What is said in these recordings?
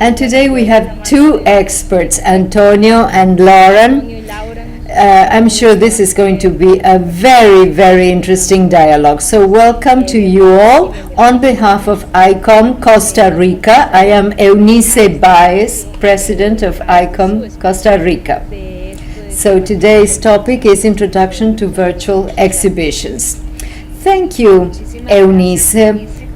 And today we have two experts, Antonio and Lauren. I'm sure this is going to be a very, very interesting dialogue. So welcome to you all. On behalf of ICOM Costa Rica, I am Eunice Baez, President of ICOM Costa Rica. So today's topic is Introduction to Virtual Exhibitions. Thank you, Eunice,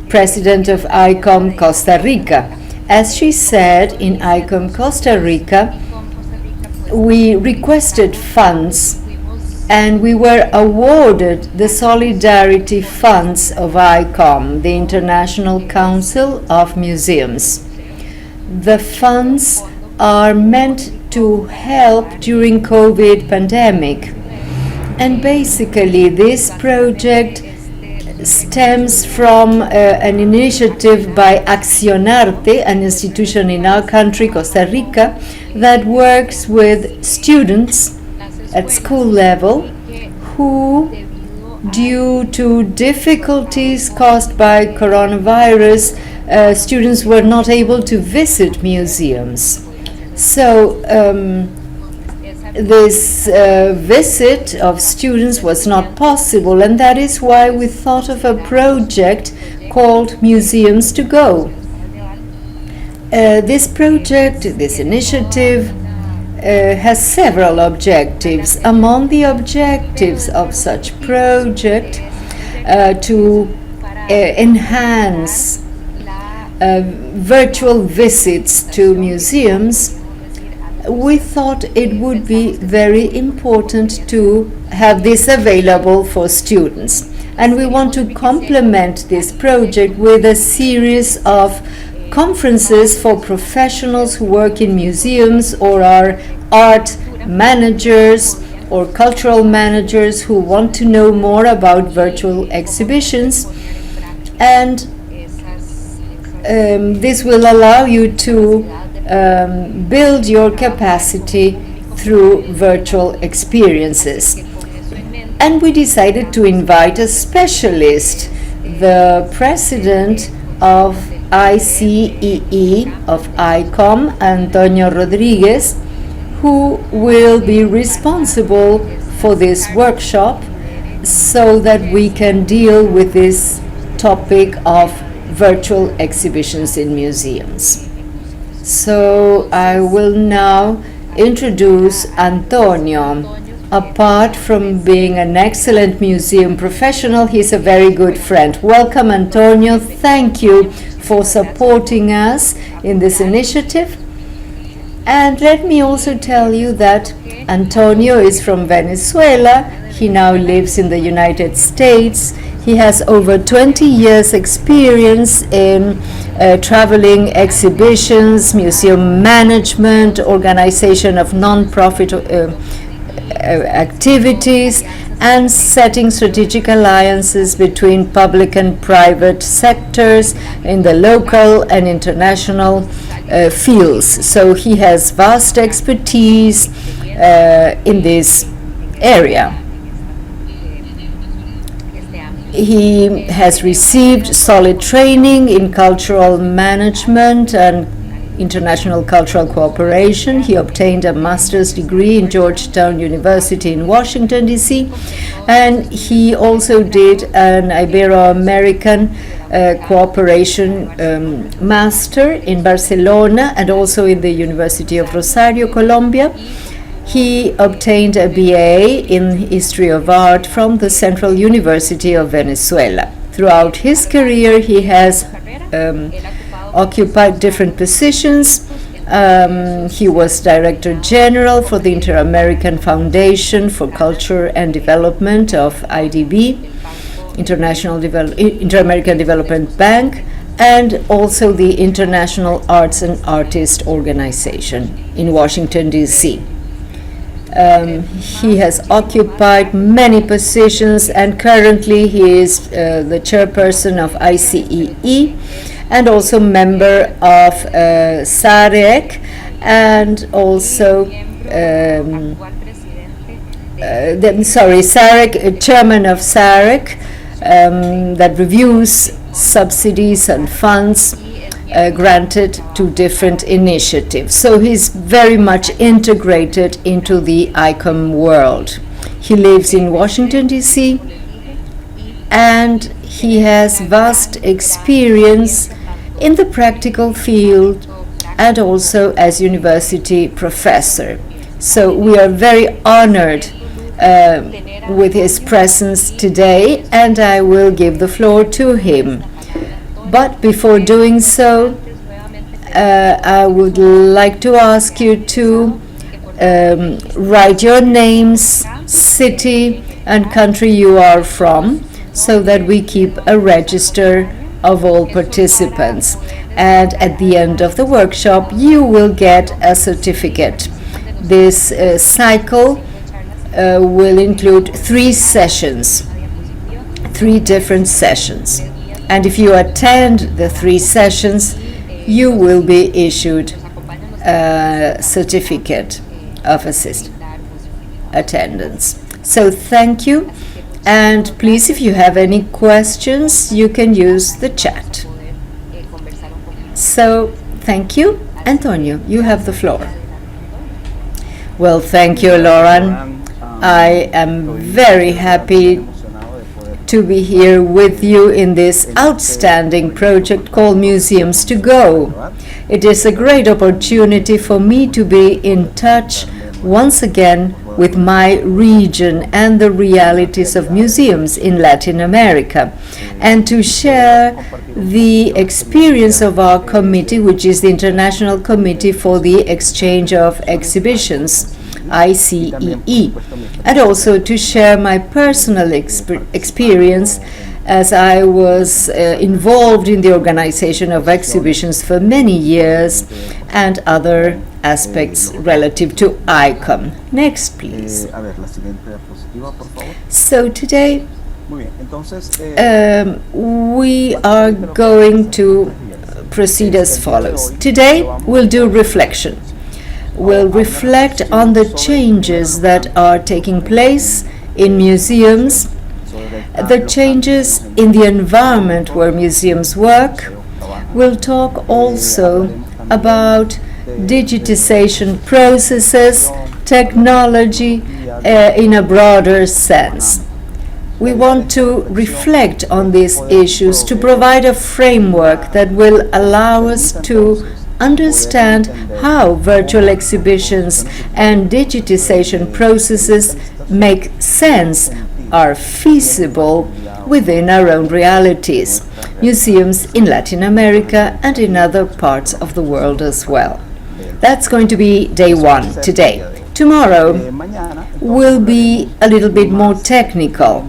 President of ICOM Costa Rica. As she said, in ICOM Costa Rica, we requested funds and we were awarded the Solidarity Funds of ICOM, the International Council of Museums. The funds are meant to help during COVID pandemic. And basically this project stems from an initiative by Accionarte, an institution in our country, Costa Rica, that works with students at school level who, due to difficulties caused by coronavirus, students were not able to visit museums. So this visit of students was not possible, and that is why we thought of a project called Museums to Go. This project, this initiative, has several objectives. Among the objectives of such project, to enhance virtual visits to museums, we thought it would be very important to have this available for students. And we want to complement this project with a series of conferences for professionals who work in museums or are art managers or cultural managers who want to know more about virtual exhibitions. And this will allow you to build your capacity through virtual experiences. And we decided to invite a specialist, the president of ICEE of ICOM, Antonio Rodríguez, who will be responsible for this workshop so that we can deal with this topic of virtual exhibitions in museums. So I will now introduce Antonio. Apart from being an excellent museum professional, he's a very good friend. Welcome, Antonio. Thank you for supporting us in this initiative. And let me also tell you that Antonio is from Venezuela. He now lives in the United States. He has over 20 years experience in traveling exhibitions, museum management, organization of non-profit activities, and setting strategic alliances between public and private sectors in the local and international fields. So he has vast expertise in this area. He has received solid training in cultural management and international cultural cooperation. He obtained a master's degree in Georgetown University in Washington, D.C., and he also did an Ibero-American cooperation master in Barcelona and also in the University of Rosario, Colombia. He obtained a BA in History of Art from the Central University of Venezuela. Throughout his career, he has occupied different positions. He was Director General for the Inter-American Foundation for Culture and Development of IDB, Inter-American Development Bank, and also the International Arts and Artists Organization in Washington, D.C. He has occupied many positions, and currently he is the chairperson of ICEE and also member of SAREC, and also SAREC, chairman of SAREC, that reviews subsidies and funds granted to different initiatives. So he's very much integrated into the ICOM world. He lives in Washington, D.C., and he has vast experience in the practical field and also as university professor. So we are very honored with his presence today, and I will give the floor to him. But before doing so, I would like to ask you to write your names, city, and country you are from, so that we keep a register of all participants. And at the end of the workshop, you will get a certificate. This cycle will include 3 sessions, 3 different sessions. And if you attend the 3 sessions, you will be issued a certificate of attendance. So thank you. And please, if you have any questions, you can use the chat. So thank you. Antonio, you have the floor. Well, thank you, Lauren. I am very happy to be here with you in this outstanding project called Museums to Go. It is a great opportunity for me to be in touch once again with my region and the realities of museums in Latin America, and to share the experience of our committee, which is the International Committee for the Exchange of Exhibitions, ICEE, and also to share my personal experience as I was involved in the organization of exhibitions for many years and other aspects relative to ICOM. Next, please. So today we are going to proceed as follows. Today we'll do reflection. We'll reflect on the changes that are taking place in museums, the changes in the environment where museums work. We'll talk also about digitization processes, technology in a broader sense. We want to reflect on these issues to provide a framework that will allow us to understand how virtual exhibitions and digitization processes make sense, are feasible within our own realities, museums in Latin America and in other parts of the world as well. That's going to be day 1 today. Tomorrow will be a little bit more technical.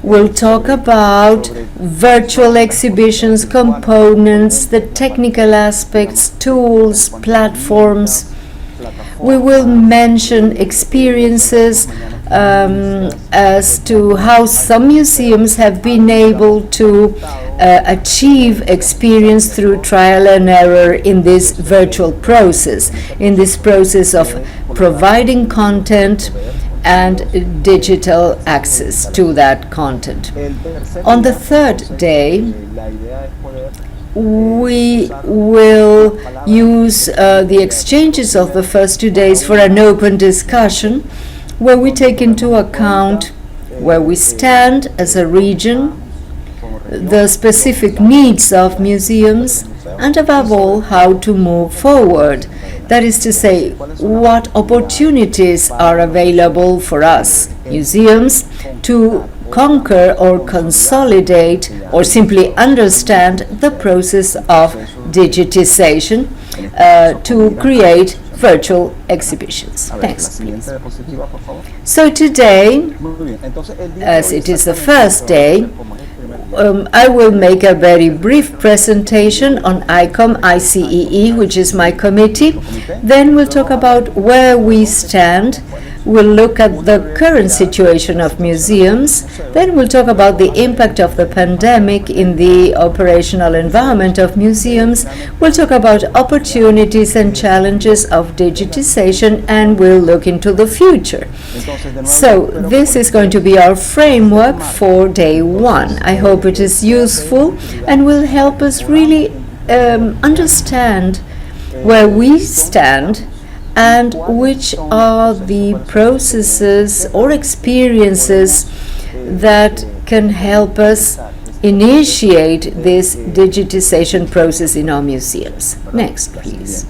We'll talk about virtual exhibitions, components, the technical aspects, tools, platforms. We will mention experiences as to how some museums have been able to achieve experience through trial and error in this virtual process, in this process of providing content and digital access to that content. On the 3rd day, we will use the exchanges of the first 2 days for an open discussion where we take into account where we stand as a region, the specific needs of museums, and above all, how to move forward. That is to say, what opportunities are available for us, museums, to conquer or consolidate or simply understand the process of digitization to create virtual exhibitions. Next, please. So today, as it is the first day, I will make a very brief presentation on ICOM, ICEE, which is my committee. Then we'll talk about where we stand. We'll look at the current situation of museums. Then we'll talk about the impact of the pandemic in the operational environment of museums. We'll talk about opportunities and challenges of digitization, and we'll look into the future. So this is going to be our framework for day 1. I hope it is useful and will help us really understand where we stand and which are the processes or experiences that can help us initiate this digitization process in our museums. Next, please.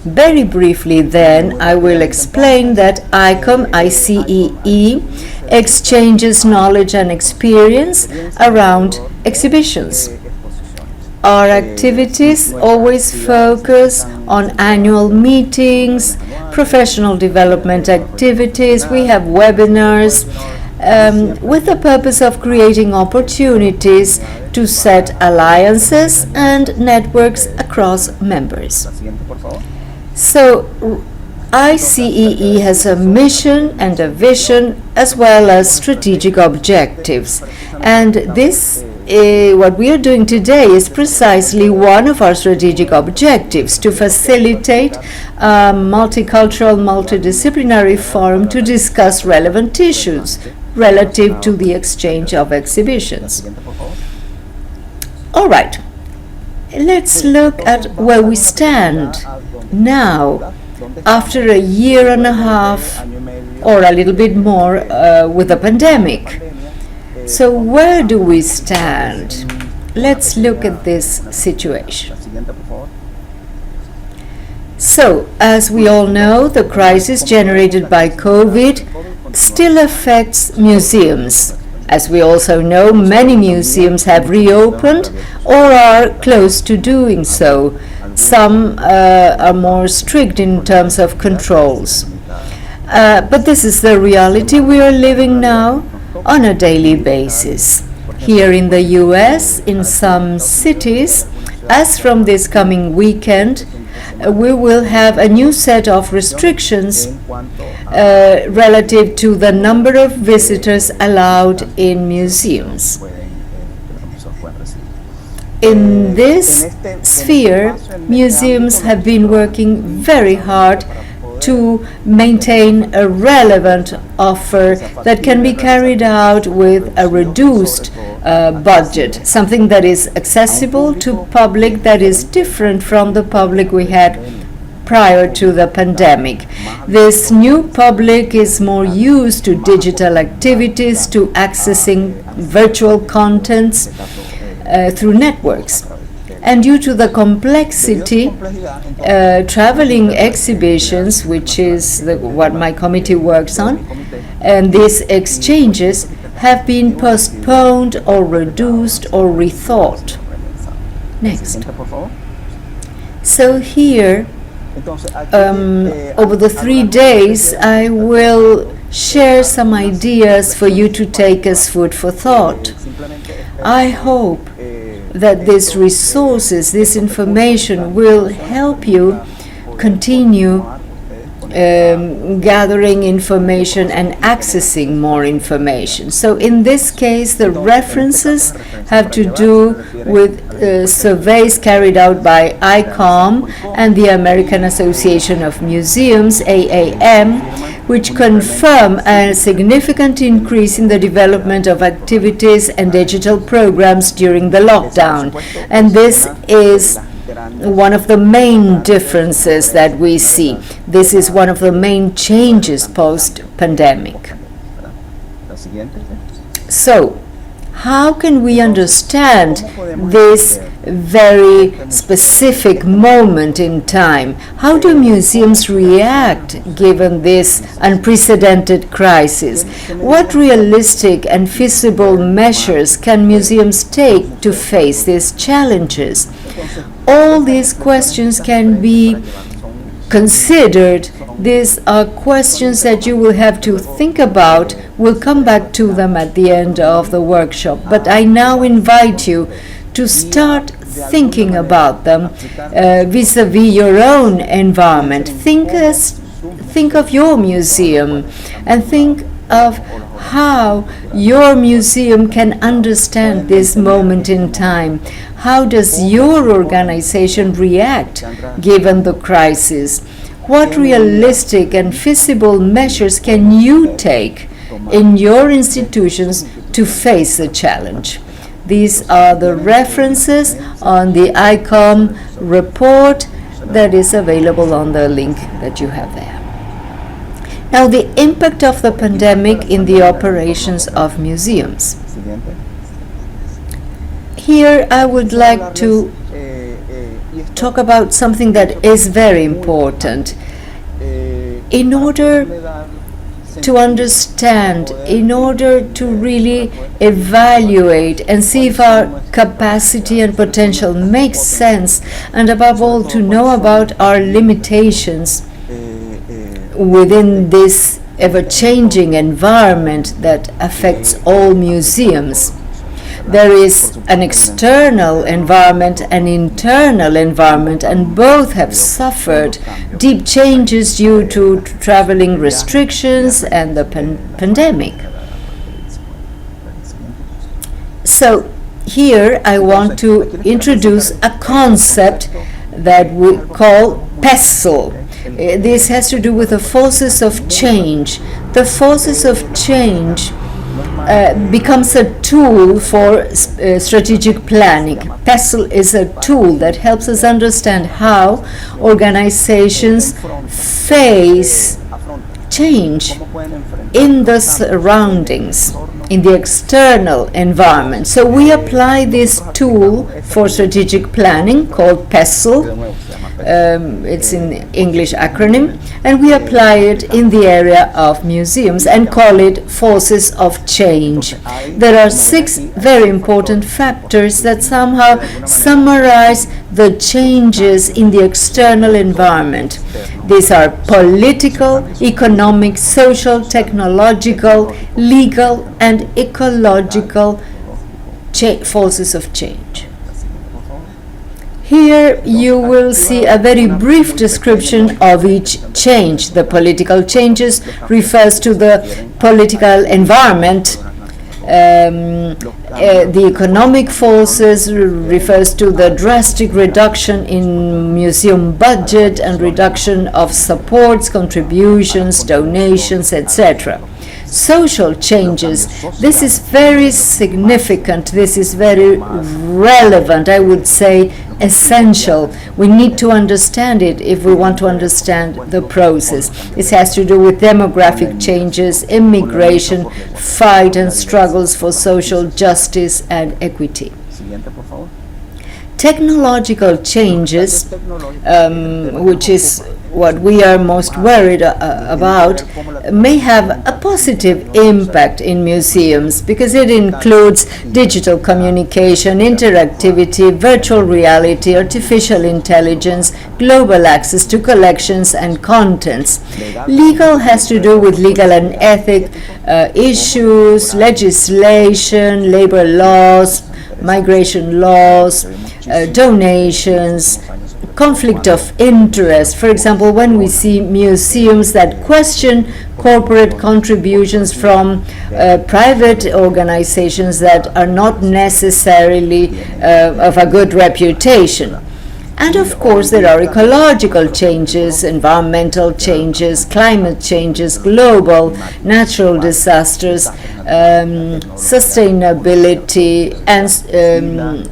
Very briefly then, I will explain that ICOM, ICEE, exchanges knowledge and experience around exhibitions. Our activities always focus on annual meetings, professional development activities. We have webinars with the purpose of creating opportunities to set alliances and networks across members. So ICEE has a mission and a vision as well as strategic objectives. And this, what we are doing today is precisely one of our strategic objectives, to facilitate a multicultural, multidisciplinary forum to discuss relevant issues relative to the exchange of exhibitions. All right, let's look at where we stand now, after a year and a half or a little bit more with the pandemic. So where do we stand? Let's look at this situation. So, as we all know, the crisis generated by COVID still affects museums. As we also know, many museums have reopened or are close to doing so. Some are more strict in terms of controls. But this is the reality we are living now on a daily basis. Here in the US, in some cities, as from this coming weekend, we will have a new set of restrictions relative to the number of visitors allowed in museums. In this sphere, museums have been working very hard to maintain a relevant offer that can be carried out with a reduced budget, something that is accessible to public that is different from the public we had prior to the pandemic. This new public is more used to digital activities, to accessing virtual contents through networks. And due to the complexity, traveling exhibitions, which is what my committee works on, and these exchanges have been postponed or reduced or rethought. Next. So here, over the 3 days, I will share some ideas for you to take as food for thought. I hope that these resources, this information, will help you continue gathering information and accessing more information. So in this case, the references have to do with surveys carried out by ICOM and the American Association of Museums, AAM, which confirm a significant increase in the development of activities and digital programs during the lockdown. And this is one of the main differences that we see. This is one of the main changes post-pandemic. So, how can we understand this very specific moment in time? How do museums react given this unprecedented crisis? What realistic and feasible measures can museums take to face these challenges? All these questions can be considered. These are questions that you will have to think about. We'll come back to them at the end of the workshop. But I now invite you to start thinking about them vis-a-vis your own environment. Think of your museum and think of how your museum can understand this moment in time. How does your organization react given the crisis? What realistic and feasible measures can you take in your institutions to face the challenge? These are the references on the ICOM report that is available on the link that you have there. Now, the impact of the pandemic in the operations of museums. Here I would like to talk about something that is very important. In order to understand, in order to really evaluate and see if our capacity and potential makes sense, and above all to know about our limitations within this ever-changing environment that affects all museums. There is an external environment and internal environment, and both have suffered deep changes due to traveling restrictions and the pandemic. So here I want to introduce a concept that we call PESTLE. This has to do with the forces of change. The forces of change becomes a tool for strategic planning. PESTLE is a tool that helps us understand how organizations face change in the surroundings, in the external environment. So we apply this tool for strategic planning called PESTLE. It's an English acronym, and we apply it in the area of museums and call it forces of change. There are 6 very important factors that somehow summarize the changes in the external environment. These are political, economic, social, technological, legal, and ecological forces of change. Here you will see a very brief description of each change. The political changes refers to the political environment. The economic forces refers to the drastic reduction in museum budget and reduction of supports, contributions, donations, etc. Social changes, this is very significant, this is very relevant, I would say essential. We need to understand it if we want to understand the process. This has to do with demographic changes, immigration, fight and struggles for social justice and equity. Technological changes, which is what we are most worried about, may have a positive impact in museums because it includes digital communication, interactivity, virtual reality, artificial intelligence, global access to collections and contents. Legal has to do with legal and ethic issues, legislation, labor laws, migration laws, donations, conflict of interest. For example, when we see museums that question corporate contributions from private organizations that are not necessarily of a good reputation. And of course, there are ecological changes, environmental changes, climate changes, global natural disasters, sustainability, and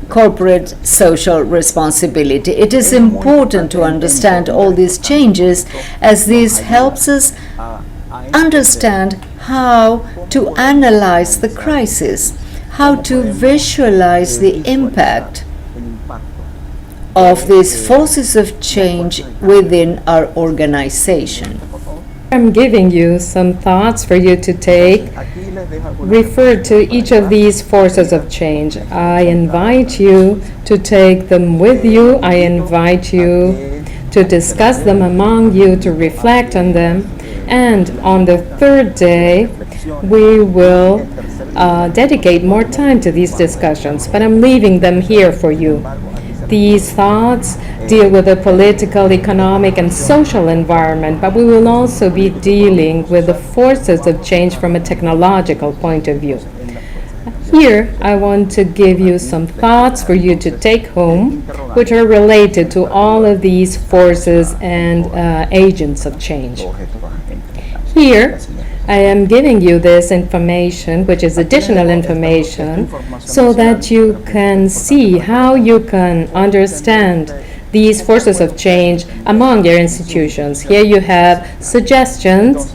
corporate social responsibility. It is important to understand all these changes, as this helps us understand how to analyze the crisis, how to visualize the impact of these forces of change within our organization. I'm giving you some thoughts for you to take. Refer to each of these forces of change. I invite you to take them with you. I invite you to discuss them among you, to reflect on them. And on the 3rd day, we will dedicate more time to these discussions, but I'm leaving them here for you. These thoughts deal with the political, economic, and social environment, but we will also be dealing with the forces of change from a technological point of view. Here, I want to give you some thoughts for you to take home, which are related to all of these forces and agents of change. Here, I am giving you this information, which is additional information, so that you can see how you can understand these forces of change among your institutions. Here you have suggestions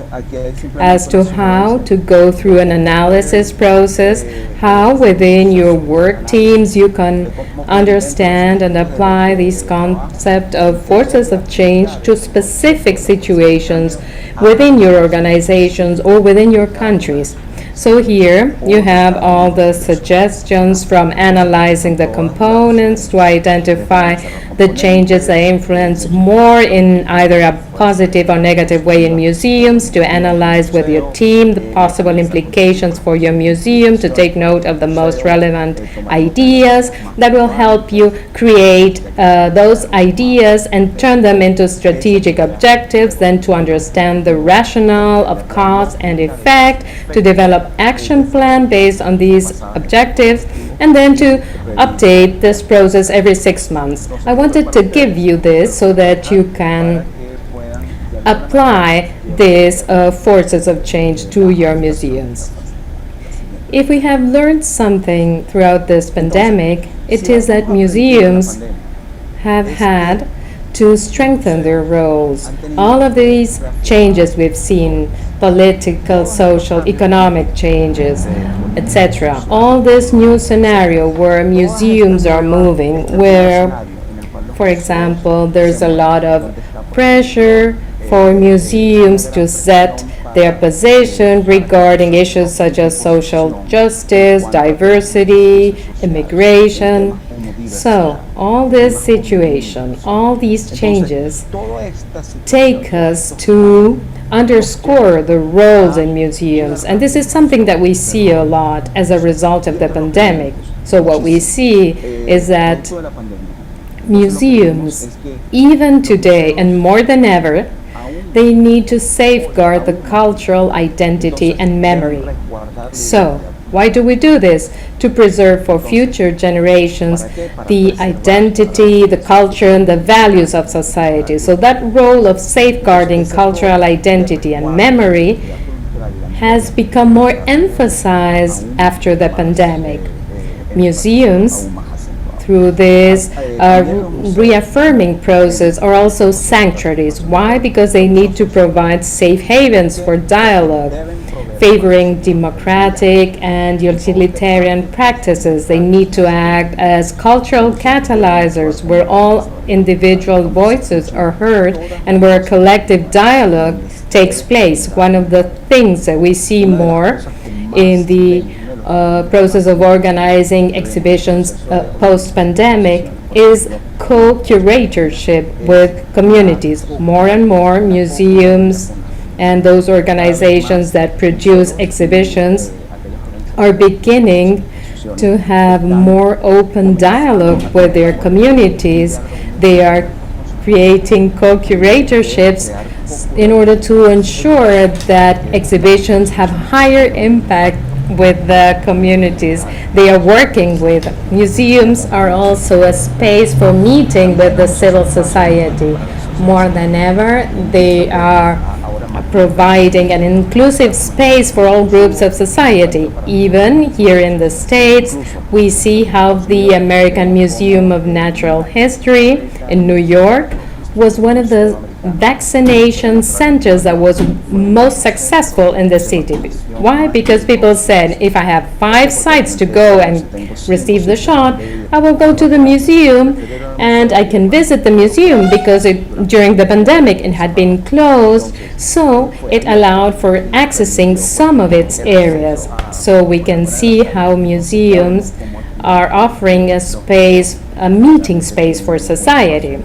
as to how to go through an analysis process, how within your work teams you can understand and apply this concept of forces of change to specific situations within your organizations or within your countries. So here you have all the suggestions, from analyzing the components to identify the changes that influence more in either a positive or negative way in museums, to analyze with your team the possible implications for your museum, to take note of the most relevant ideas that will help you create those ideas and turn them into strategic objectives, then to understand the rationale of cause and effect, to develop action plan based on these objectives, and then to update this process every 6 months. I wanted to give you this so that you can apply these forces of change to your museums. If we have learned something throughout this pandemic, it is that museums have had to strengthen their roles. All of these changes we've seen, political, social, economic changes, etc. All this new scenario where museums are moving, where, for example, there's a lot of pressure for museums to set their position regarding issues such as social justice, diversity, immigration. So, all this situation, all these changes take us to underscore the roles in museums. And this is something that we see a lot as a result of the pandemic. So what we see is that museums, even today and more than ever, they need to safeguard the cultural identity and memory. So, why do we do this? To preserve for future generations the identity, the culture, and the values of society. So that role of safeguarding cultural identity and memory has become more emphasized after the pandemic. Museums, through this reaffirming process, are also sanctuaries. Why? Because they need to provide safe havens for dialogue, favoring democratic and utilitarian practices. They need to act as cultural catalyzers where all individual voices are heard and where a collective dialogue takes place. One of the things that we see more in the process of organizing exhibitions post-pandemic is co-curatorship with communities. More and more museums and those organizations that produce exhibitions are beginning to have more open dialogue with their communities. They are creating co-curatorships in order to ensure that exhibitions have higher impact with the communities they are working with. Museums are also a space for meeting with the civil society. More than ever, they are providing an inclusive space for all groups of society. Even here in the States, we see how the American Museum of Natural History in New York was one of the vaccination centers that was most successful in the city. Why? Because people said, if I have 5 sites to go and receive the shot, I will go to the museum and I can visit the museum, because during the pandemic it had been closed, so it allowed for accessing some of its areas. So we can see how museums are offering a space, a meeting space for society.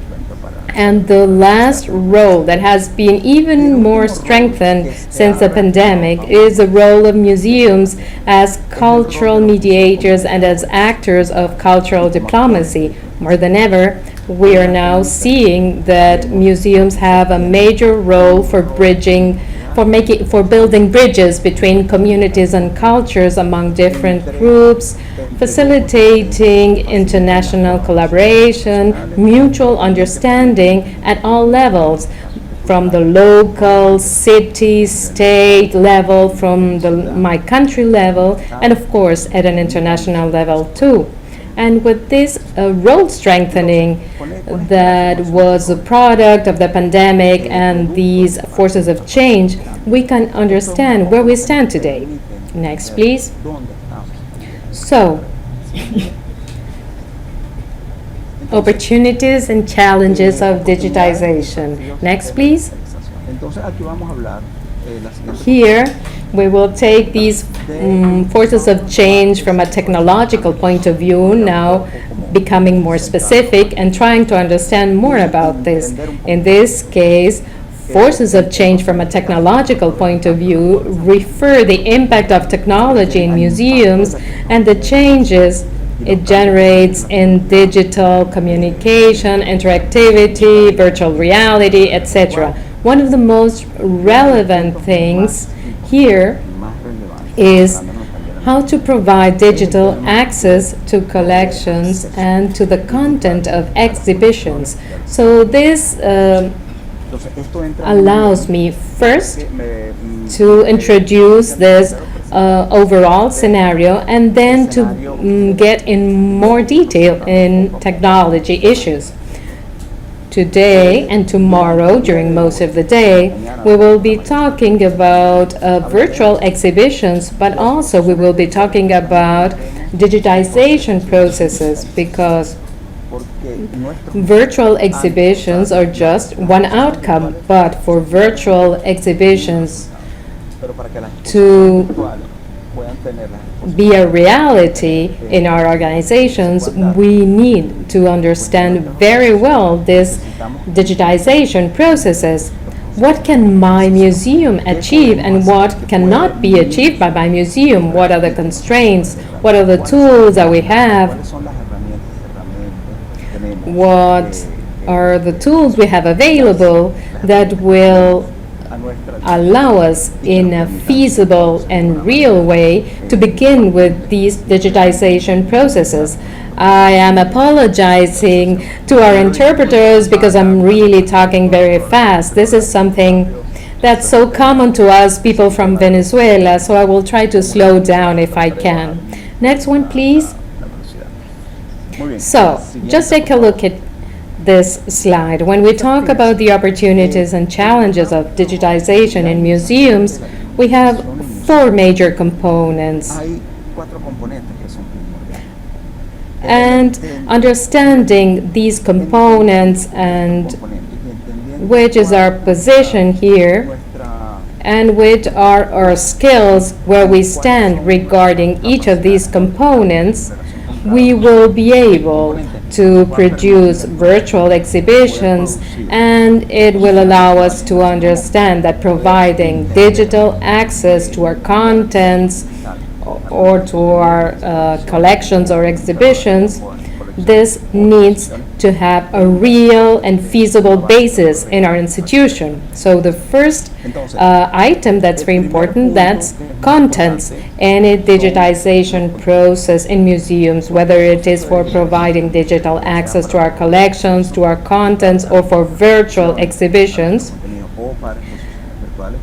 And the last role that has been even more strengthened since the pandemic is the role of museums as cultural mediators and as actors of cultural diplomacy. More than ever, we are now seeing that museums have a major role for building bridges between communities and cultures among different groups, facilitating international collaboration, mutual understanding at all levels. from the local, city, state level, from my country level, and of course at an international level too. And with this role strengthening that was a product of the pandemic and these forces of change, we can understand where we stand today. Next, please. So, opportunities and challenges of digitization. Next, please. Here, we will take these forces of change from a technological point of view, now becoming more specific and trying to understand more about this. In this case, forces of change from a technological point of view refer the impact of technology in museums and the changes it generates in digital communication, interactivity, virtual reality, etc. One of the most relevant things here is how to provide digital access to collections and to the content of exhibitions. So this allows me first to introduce this overall scenario and then to get in more detail in technology issues. Today and tomorrow, during most of the day, we will be talking about virtual exhibitions, but also we will be talking about digitization processes, because virtual exhibitions are just one outcome, but for virtual exhibitions to be a reality in our organizations, we need to understand very well this digitization processes. What can my museum achieve and what cannot be achieved by my museum? What are the constraints? What are the tools that we have? What are the tools we have available that will allow us in a feasible and real way to begin with these digitization processes? I am apologizing to our interpreters because I'm really talking very fast. This is something that's so common to us people from Venezuela, so I will try to slow down if I can. Next one, please. So, just take a look at this slide. When we talk about the opportunities and challenges of digitization in museums, we have four major components. And understanding these components and which is our position here and which are our skills where we stand regarding each of these components, we will be able to produce virtual exhibitions, and it will allow us to understand that providing digital access to our contents or to our collections or exhibitions, this needs to have a real and feasible basis in our institution. So the first item that's very important, that's contents. Any digitization process in museums, whether it is for providing digital access to our collections, to our contents, or for virtual exhibitions,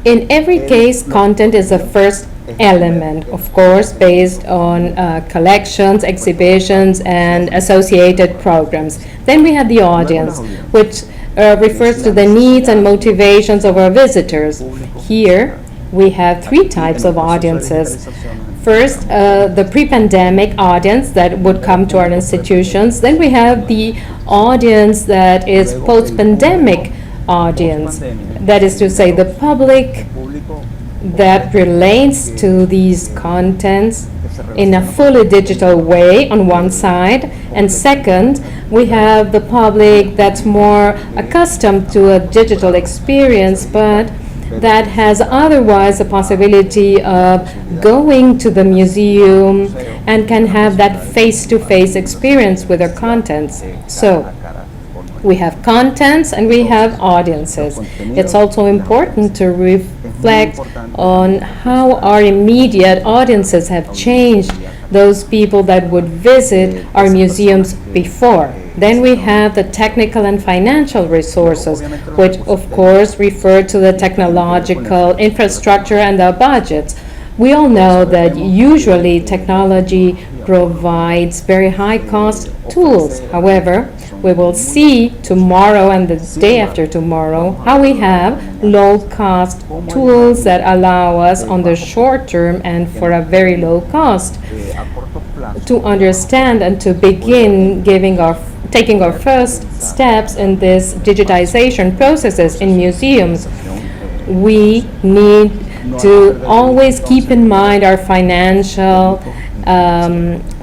in every case, content is the first element, of course, based on collections, exhibitions, and associated programs. Then we have the audience, which refers to the needs and motivations of our visitors. Here, we have three types of audiences. First, the pre-pandemic audience that would come to our institutions. Then we have the audience that is post-pandemic audience, that is to say, the public that relates to these contents in a fully digital way on one side, and second, we have the public that's more accustomed to a digital experience, but that has otherwise a possibility of going to the museum and can have that face-to-face experience with their contents. So, we have contents and we have audiences. It's also important to reflect on how our immediate audiences have changed, those people that would visit our museums before. Then we have the technical and financial resources, which of course refer to the technological infrastructure and the budgets. We all know that usually technology provides very high-cost tools. However, we will see tomorrow and the day after tomorrow how we have low-cost tools that allow us on the short term and for a very low cost to understand and to begin taking our first steps in this digitization processes in museums. We need to always keep in mind our financial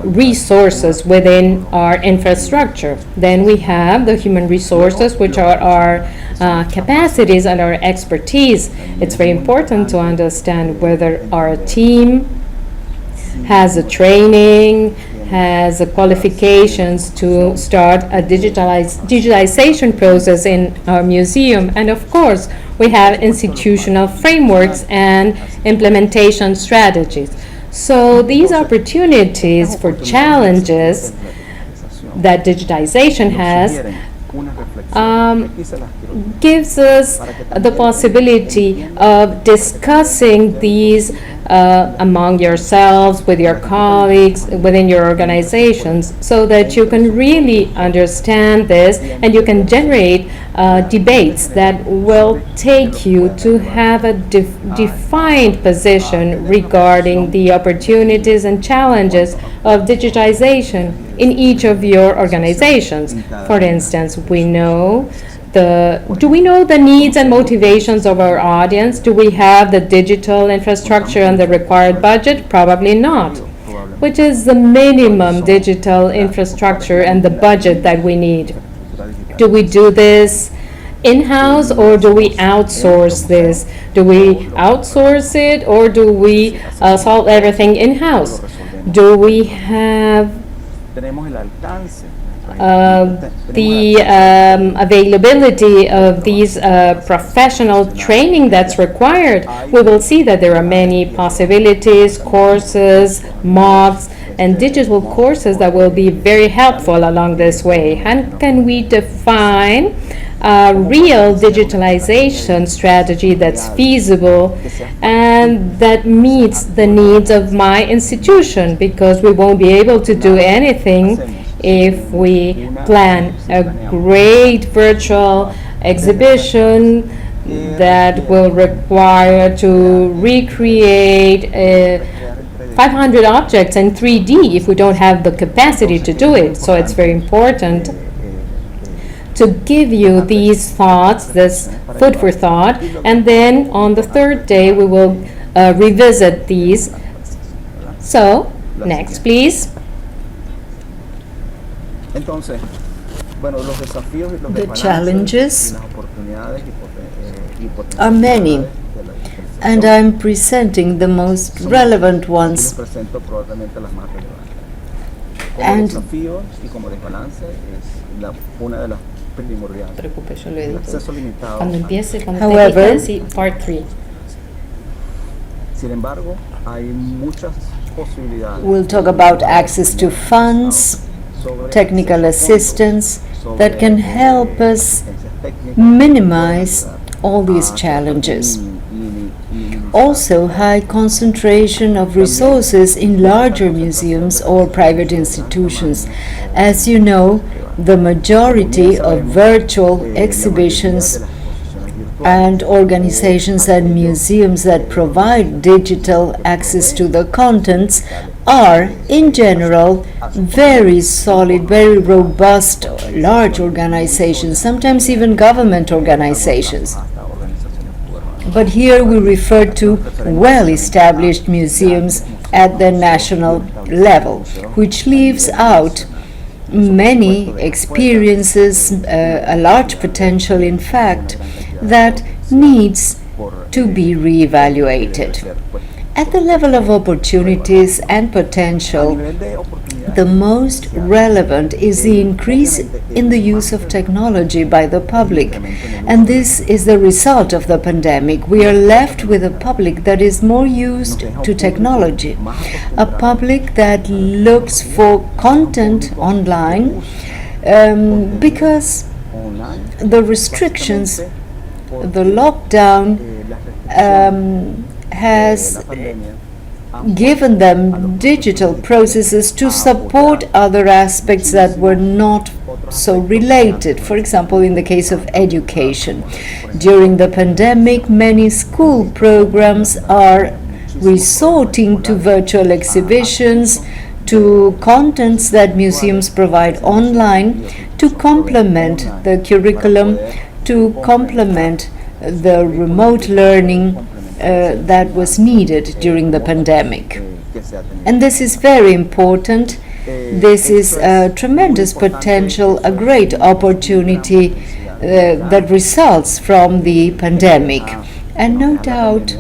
resources within our infrastructure. Then we have the human resources, which are our capacities and our expertise. It's very important to understand whether our team has a training, has the qualifications to start a digitalization process in our museum. And of course, we have institutional frameworks and implementation strategies. So these opportunities for challenges that digitization has gives us the possibility of discussing these among yourselves, with your colleagues, within your organizations, so that you can really understand this and you can generate debates that will take you to have a defined position regarding the opportunities and challenges of digitization in each of your organizations. For instance, do we know the needs and motivations of our audience? Do we have the digital infrastructure and the required budget? Probably not. Which is the minimum digital infrastructure and the budget that we need? Do we do this in-house or do we outsource this? Do we outsource it or do we solve everything in-house? Do we have the availability of these professional training that's required? We will see that there are many possibilities, courses, MOOCs, and digital courses that will be very helpful along this way. How can we define a real digitalization strategy that's feasible and that meets the needs of my institution? Because we won't be able to do anything if we plan a great virtual exhibition that will require to recreate 500 objects in 3D if we don't have the capacity to do it. So it's very important to give you these thoughts, this food for thought, and then on the third day we will revisit these. So, next please. The challenges are many, and I'm presenting the most relevant ones. And however, part 3. We'll talk about access to funds, technical assistance that can help us minimize all these challenges. Also, high concentration of resources in larger museums or private institutions. As you know, the majority of virtual exhibitions and organizations and museums that provide digital access to the contents are, in general, very solid, very robust, large organizations, sometimes even government organizations. But here we refer to well-established museums at the national level, which leaves out many experiences, a large potential, in fact, that needs to be reevaluated. At the level of opportunities and potential, the most relevant is the increase in the use of technology by the public. And this is the result of the pandemic. We are left with a public that is more used to technology, a public that looks for content online because the restrictions, the lockdown has given them digital processes to support other aspects that were not so related. For example, in the case of education. During the pandemic, many school programs are resorting to virtual exhibitions, to contents that museums provide online to complement the curriculum, to complement the remote learning that was needed during the pandemic. And this is very important. This is a tremendous potential, a great opportunity that results from the pandemic. And no doubt,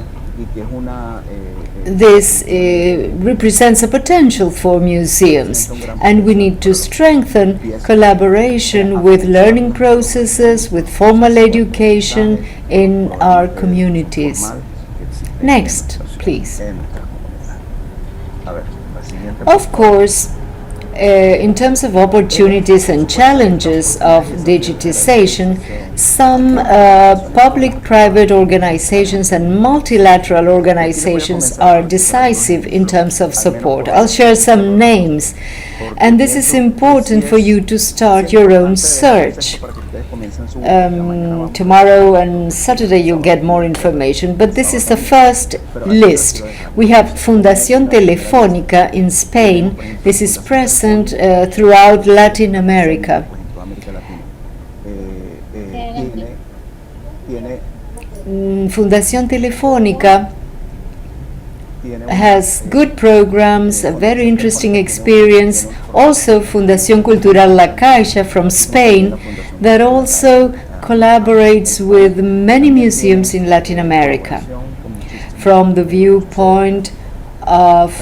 this represents a potential for museums, and we need to strengthen collaboration with learning processes, with formal education in our communities. Next, please. Of course, in terms of opportunities and challenges of digitization, some public-private organizations and multilateral organizations are decisive in terms of support. I'll share some names, and this is important for you to start your own search. Tomorrow and Saturday you'll get more information, but this is the first list. We have Fundación Telefónica in Spain. This is present throughout Latin America. Fundación Telefónica has good programs, a very interesting experience. Also, Fundación Cultural La Caixa from Spain, that also collaborates with many museums in Latin America. From the viewpoint of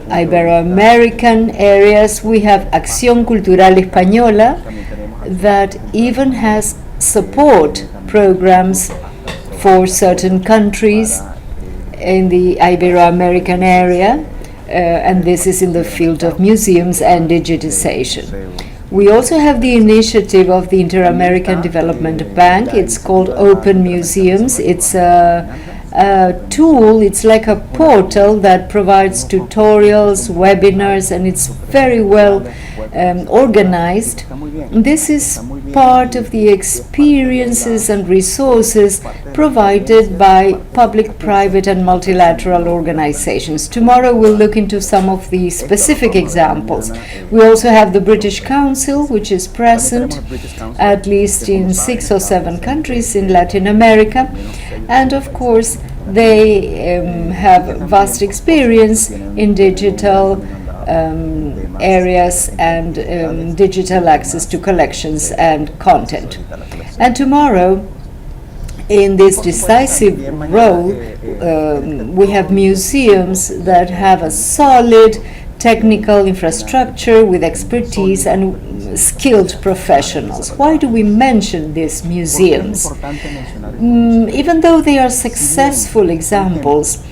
Ibero-American areas, we have Acción Cultural Española, that even has support programs for certain countries in the Ibero-American area, and this is in the field of museums and digitization. We also have the initiative of the Inter-American Development Bank. It's called Open Museums. It's a tool, it's like a portal that provides tutorials, webinars, and it's very well organized. This is part of the experiences and resources provided by public, private, and multilateral organizations. Tomorrow we'll look into some of the specific examples. We also have the British Council, which is present at least in 6 or 7 countries in Latin America, and of course they have vast experience in digital areas and digital access to collections and content. And tomorrow, in this decisive role, we have museums that have a solid technical infrastructure with expertise and skilled professionals. Why do we mention these museums? Even though they are successful examples,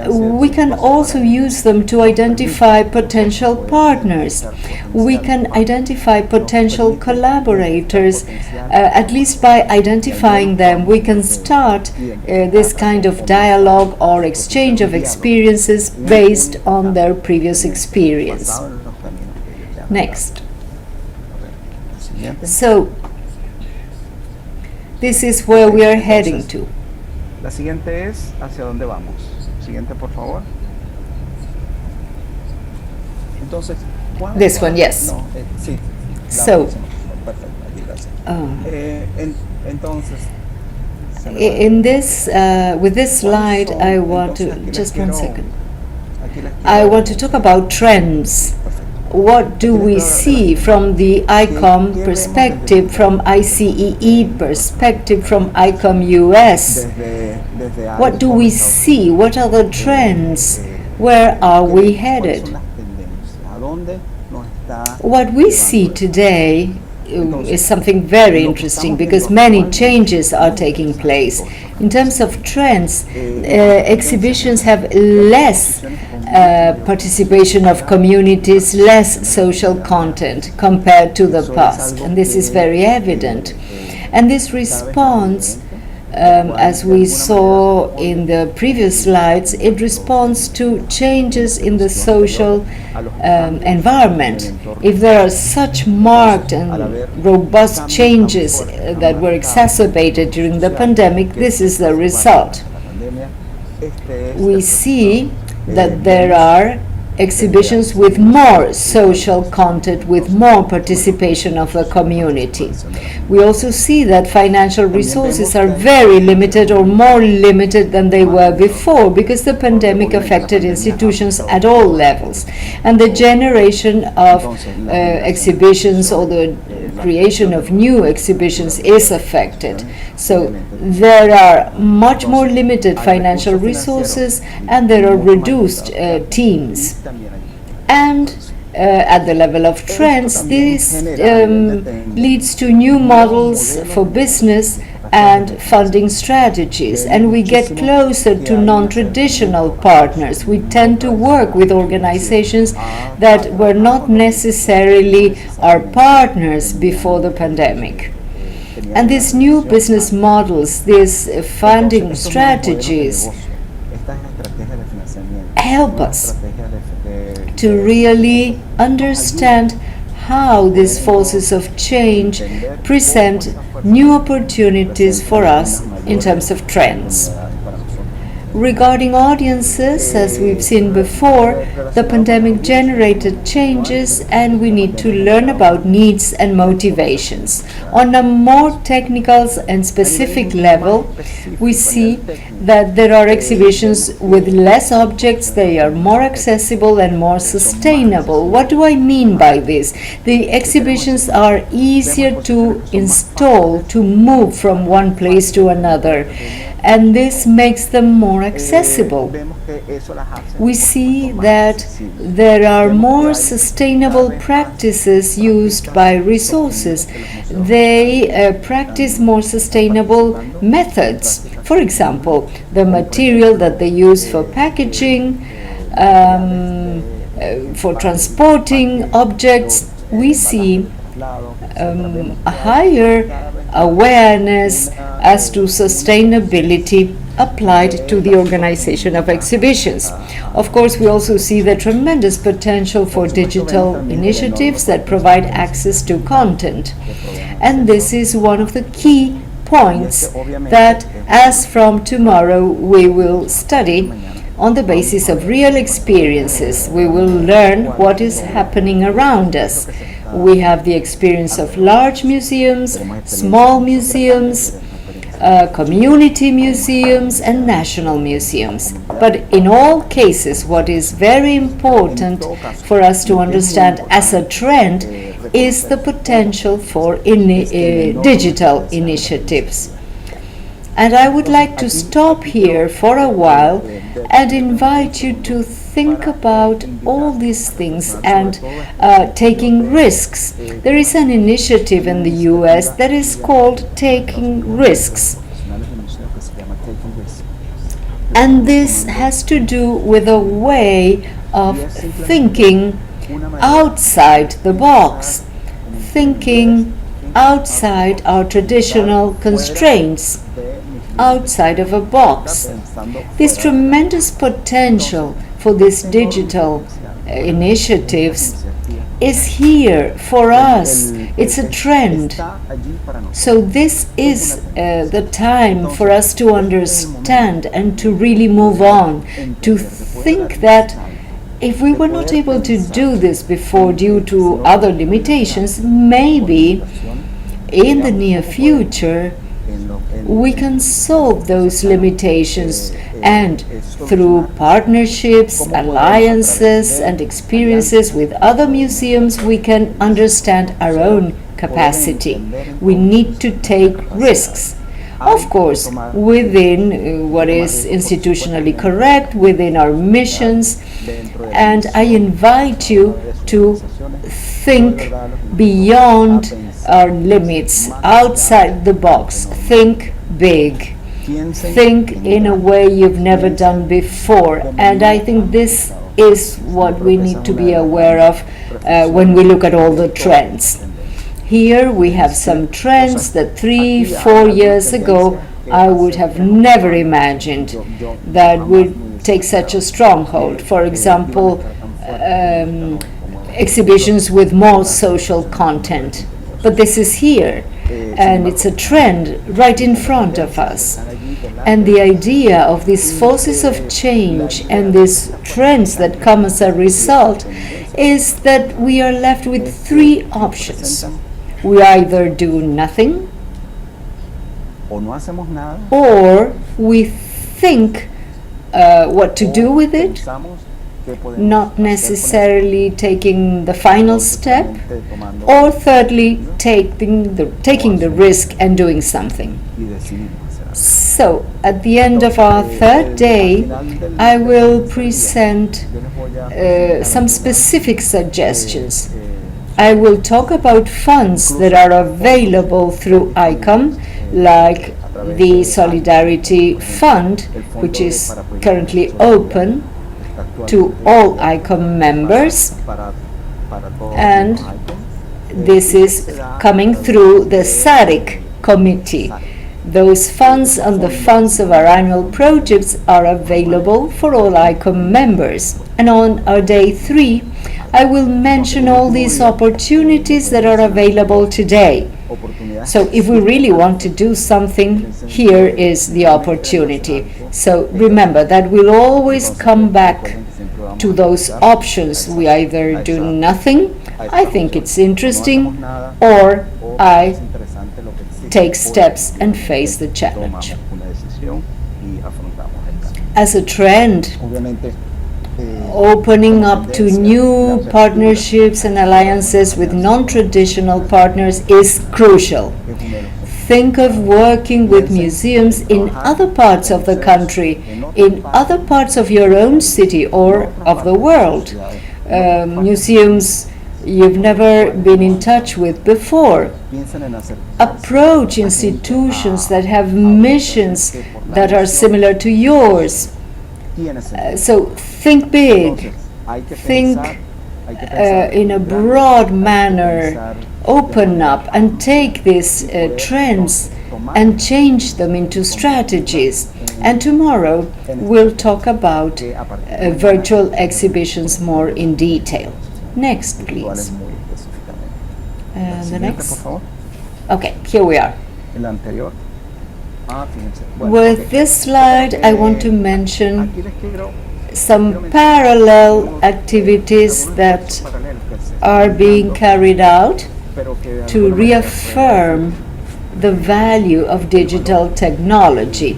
we can also use them to identify potential partners. We can identify potential collaborators. At least by identifying them, we can start this kind of dialogue or exchange of experiences based on their previous experience. Next. So, this is where we are heading to. La siguiente es hacia dónde vamos. Siguiente, por favor. Entonces, this one, yes. No, sí. So, in this, with this slide, I want to just one second. I want to talk about trends. What do we see from the ICOM perspective, from ICEE perspective, from ICOM US? What do we see? What are the trends? Where are we headed? What we see today is something very interesting because many changes are taking place. In terms of trends, exhibitions have less participation of communities, less social content compared to the past, and this is very evident. And this response, as we saw in the previous slides, it responds to changes in the social environment. If there are such marked and robust changes that were exacerbated during the pandemic, this is the result. We see that there are exhibitions with more social content, with more participation of the community. We also see that financial resources are very limited or more limited than they were before because the pandemic affected institutions at all levels. And the generation of exhibitions or the creation of new exhibitions is affected. So there are much more limited financial resources and there are reduced teams. And at the level of trends, this leads to new models for business and funding strategies, and we get closer to non-traditional partners. We tend to work with organizations that were not necessarily our partners before the pandemic. And these new business models, these funding strategies, help us to really understand how these forces of change present new opportunities for us in terms of trends. Regarding audiences, as we've seen before, the pandemic generated changes and we need to learn about needs and motivations. On a more technical and specific level, we see that there are exhibitions with less objects, they are more accessible and more sustainable. What do I mean by this? The exhibitions are easier to install, to move from one place to another, and this makes them more accessible. We see that there are more sustainable practices used by resources. They practice more sustainable methods. For example, the material that they use for packaging, for transporting objects, we see a higher awareness as to sustainability applied to the organization of exhibitions. Of course, we also see the tremendous potential for digital initiatives that provide access to content. And this is one of the key points that, as from tomorrow, we will study on the basis of real experiences. We will learn what is happening around us. We have the experience of large museums, small museums, community museums, and national museums. But in all cases, what is very important for us to understand as a trend is the potential for digital initiatives. And I would like to stop here for a while and invite you to think about all these things and taking risks. There is an initiative in the US that is called Taking Risks. And this has to do with a way of thinking outside the box, thinking outside our traditional constraints, outside of a box. This tremendous potential for these digital initiatives is here for us. It's a trend. So this is the time for us to understand and to really move on, to think that if we were not able to do this before due to other limitations, maybe in the near future we can solve those limitations, and through partnerships, alliances, and experiences with other museums, we can understand our own capacity. We need to take risks. Of course, within what is institutionally correct, within our missions, and I invite you to think beyond our limits, outside the box. Think big. Think in a way you've never done before. And I think this is what we need to be aware of when we look at all the trends. Here we have some trends that 3-4 years ago I would have never imagined that would take such a stronghold. For example, exhibitions with more social content. But this is here, and it's a trend right in front of us. And the idea of these forces of change and these trends that come as a result is that we are left with 3 options. We either do nothing, or we think what to do with it, not necessarily taking the final step, or thirdly, taking the risk and doing something. So, at the end of our 3rd day, I will present some specific suggestions. I will talk about funds that are available through ICOM, like the Solidarity Fund, which is currently open to all ICOM members, and this is coming through the SADC committee. Those funds and the funds of our annual projects are available for all ICOM members. And on our day 3, I will mention all these opportunities that are available today. So if we really want to do something, here is the opportunity. So remember that we'll always come back to those options. We either do nothing, I think it's interesting, or I take steps and face the challenge. As a trend, opening up to new partnerships and alliances with non-traditional partners is crucial. Think of working with museums in other parts of the country, in other parts of your own city or of the world. Museums you've never been in touch with before. Approach institutions that have missions that are similar to yours. So think big, think in a broad manner, open up and take these trends and change them into strategies. And tomorrow we'll talk about virtual exhibitions more in detail. Next, please. The next. Okay, here we are. With this slide, I want to mention some parallel activities that are being carried out to reaffirm the value of digital technology.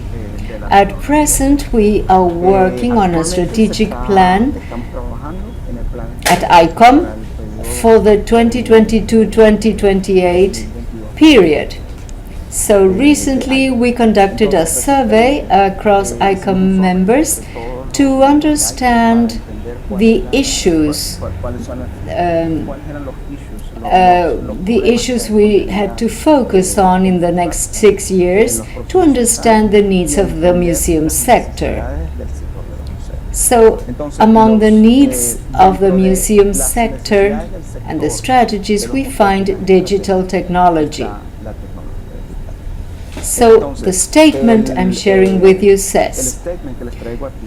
At present, we are working on a strategic plan at ICOM for the 2022-2028 period. So recently we conducted a survey across ICOM members to understand the issues we had to focus on in the next 6 years to understand the needs of the museum sector. So, among the needs of the museum sector and the strategies, we find digital technology. So, the statement I'm sharing with you says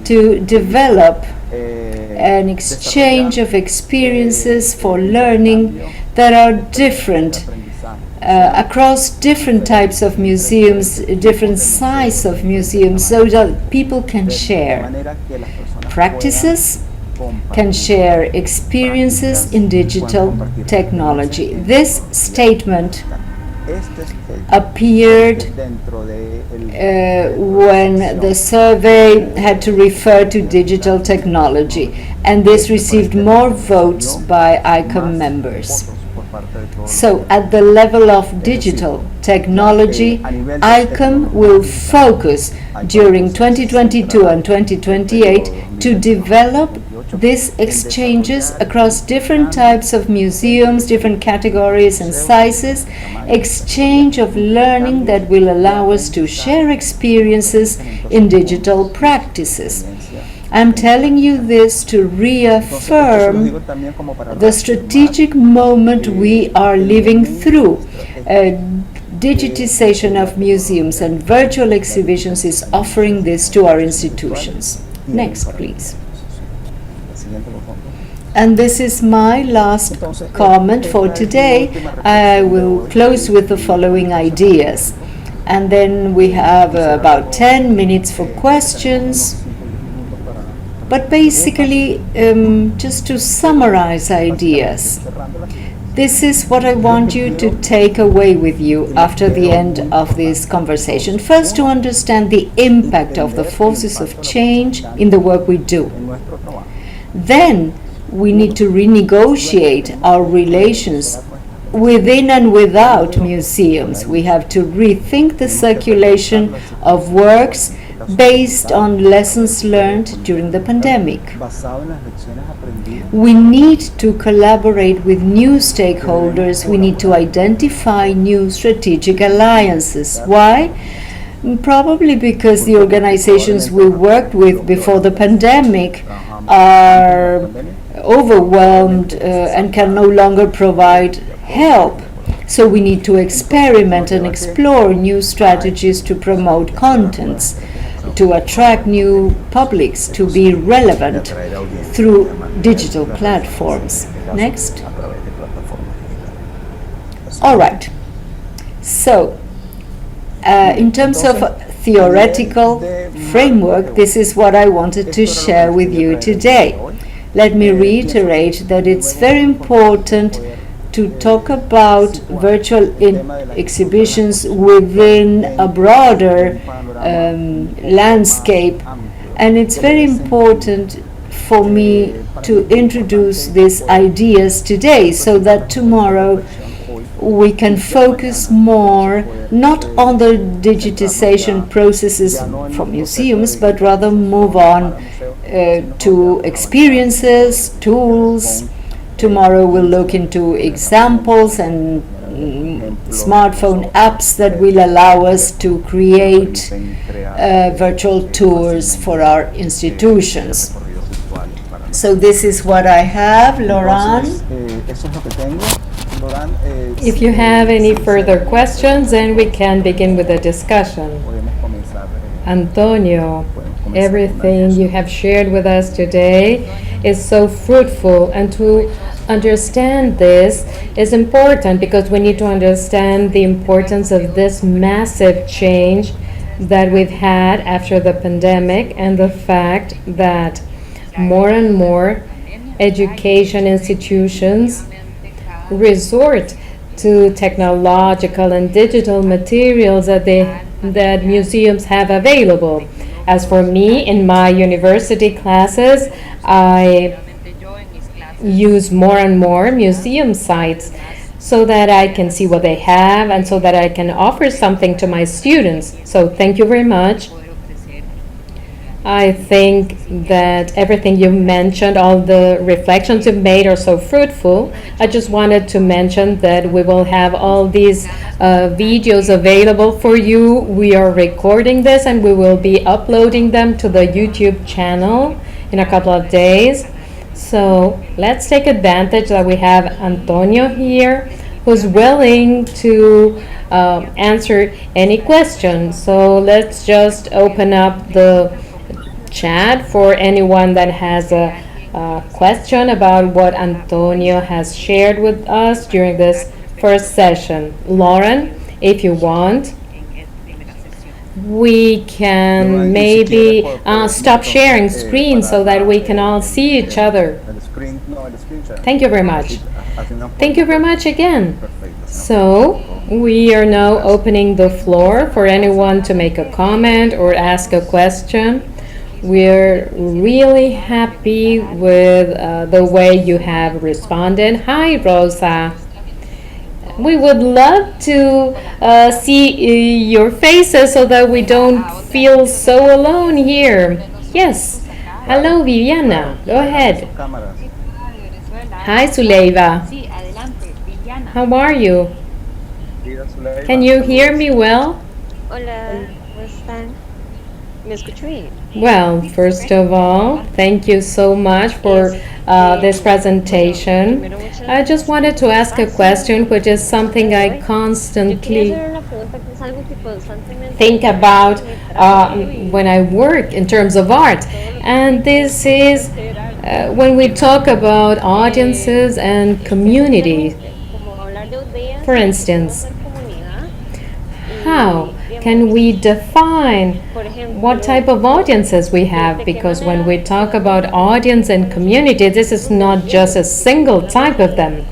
to develop an exchange of experiences for learning that are different across different types of museums, different sizes of museums, so that people can share practices, can share experiences in digital technology. This statement appeared when the survey had to refer to digital technology, and this received more votes by ICOM members. So, at the level of digital technology, ICOM will focus during 2022 and 2028 to develop This exchanges across different types of museums, different categories and sizes, exchange of learning that will allow us to share experiences in digital practices. I'm telling you this to reaffirm the strategic moment we are living through. Digitization of museums and virtual exhibitions is offering this to our institutions. Next, please. And this is my last comment for today. I will close with the following ideas. And then we have about 10 minutes for questions. But basically, just to summarize ideas, this is what I want you to take away with you after the end of this conversation. First, to understand the impact of the forces of change in the work we do. Then, we need to renegotiate our relations within and without museums. We have to rethink the circulation of works based on lessons learned during the pandemic. We need to collaborate with new stakeholders. We need to identify new strategic alliances. Why? Probably because the organizations we worked with before the pandemic are overwhelmed and can no longer provide help. So we need to experiment and explore new strategies to promote contents, to attract new publics, to be relevant through digital platforms. Next. All right. So, in terms of theoretical framework, this is what I wanted to share with you today. Let me reiterate that it's very important to talk about virtual exhibitions within a broader landscape, and it's very important for me to introduce these ideas today so that tomorrow we can focus more not on the digitization processes for museums, but rather move on to experiences, tools. Tomorrow we'll look into examples and smartphone apps that will allow us to create virtual tours for our institutions. So this is what I have, Laurent. If you have any further questions, then we can begin with the discussion. Antonio, everything you have shared with us today is so fruitful, and to understand this is important because we need to understand the importance of this massive change that we've had after the pandemic, and the fact that more and more education institutions resort to technological and digital materials that museums have available. As for me, in my university classes, I use more and more museum sites so that I can see what they have and so that I can offer something to my students. So thank you very much. I think that everything you mentioned, all the reflections you've made are so fruitful. I just wanted to mention that we will have all these videos available for you. We are recording this and we will be uploading them to the YouTube channel in a couple of days. So let's take advantage that we have Antonio here, who's willing to answer any questions. So let's just open up the chat for anyone that has a question about what Antonio has shared with us during this first session. Lauren, if you want, we can maybe stop sharing screen so that we can all see each other. Thank you very much. Thank you very much again. So we are now opening the floor for anyone to make a comment or ask a question. We're really happy with the way you have responded. Hi, Rosa. We would love to see your faces so that we don't feel so alone here. Yes, Hello, Viviana. Go ahead. Cámaras. Hi, Suleiva. How are you? Vida Zuleima. Can you hear me well? Hola, ¿cómo están? ¿Me escucho bien? Well, first of all, thank you so much for this presentation. I just wanted to ask a question, which is something I Yo quería constantly hacer una pregunta que es algo que constantemente think about when I work in terms of art. And this is when we talk about audiences and community. como hablar de audiencia, For instance, ser comunidad. how can we define Por ejemplo, what type of audiences we have? Because when we talk about audience and community, this is not just a single type of them.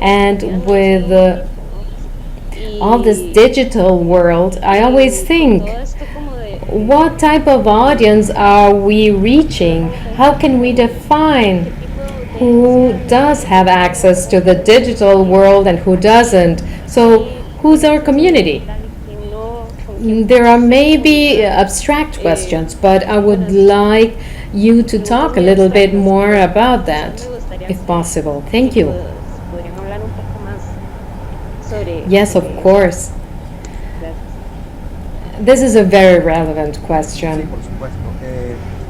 And with all this digital world, I always think, todo esto como de what type of audience are we reaching? How can we define who does have access to the digital world and who doesn't? So, who's our community? que no There are maybe abstract questions, but I would like you to talk a little bit more about that, if possible. Thank you. podrían hablar un poco más sobre Yes, of course. This is a very relevant Sí, question por supuesto.